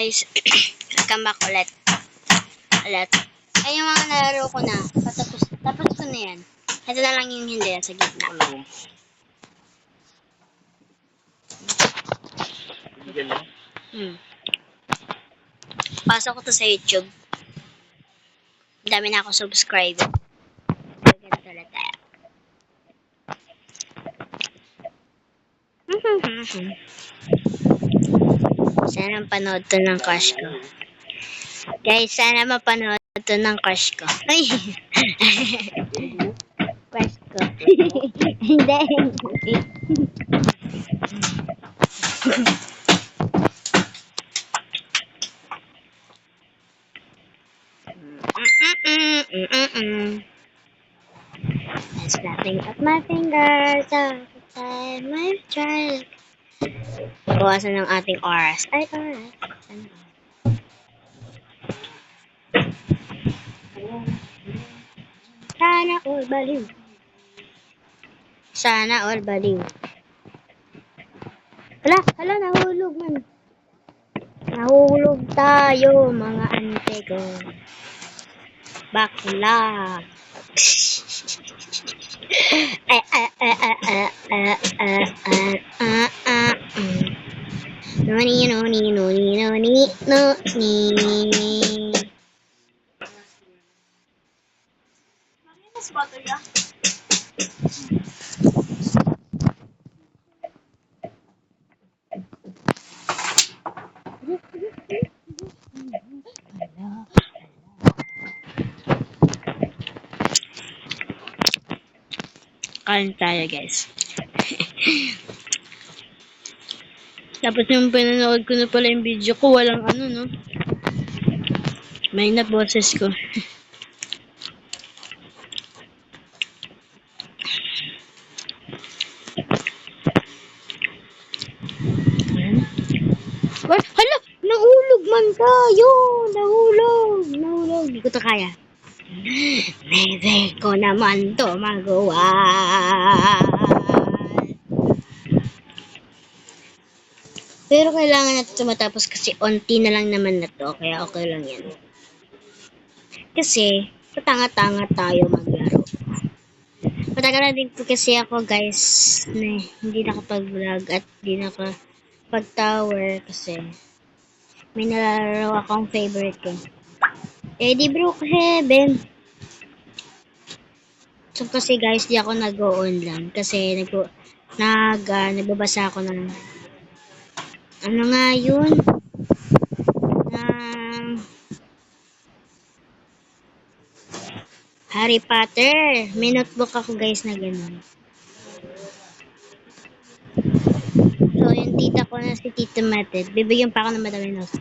guys, welcome back ulit. Ay, yung mga nalaro ko na, tapos ko na yan. Ito na lang yung hindi, sa gitna. Pasok ko to sa YouTube. Dami na ako subscriber. Ganito ulit tayo. Sana mapanood to ng crush ko. Guys, sana mapanood to ng crush ko. Ay! Crush ko. Hindi. I'm snapping up my fingers all the time I try. Bawasan ng ating oras. Ay, oras. Sana all baliw. Sana all baliw. Hala, nahulog man. Nahulog tayo, mga ante ko. Bakla. Noni. Kain tayo, guys. Tapos yung pinanood ko na pala yung video ko, walang ano, no? May na boses ko. Hala! Nahulog man tayo! Nahulog! Hindi ko to kaya. Never ko naman to magawa. Pero kailangan natin matapos kasi onti na lang naman na to. Kaya okay lang yan. Kasi, patanga-tanga tayo maglaro. Matagal na din po kasi ako, guys, na hindi nakapag-vlog at hindi nakapag-tower kasi may nalalaro akong favorite ko. Eddie Brookhaven. So kasi guys, di ako nag-on lang kasi nagbabasa ako ng ano nga yun? Harry Potter. May notebook ako guys na gano'n. So yung tita ko na si Tito Matet, bibigyan pa ako ng madaming notes.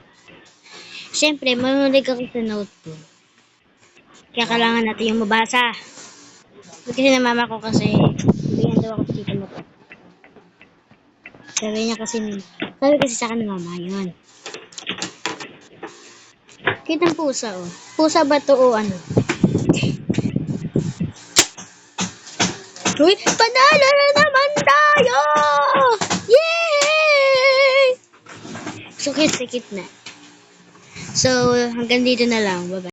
Siyempre, mamulig ako sa notebook. Kaya kailangan natin yung mabasa. Kasi na mama ko kasi bigyan daw ako sa Tito Matet. Sabi kasi sa akin ng mama yun. Kitang pusa oh. Pusa ba to o ano? Uy, panalo na naman tayo! Yay! Sukit-sikit na. So, hanggang dito na lang. Bye-bye.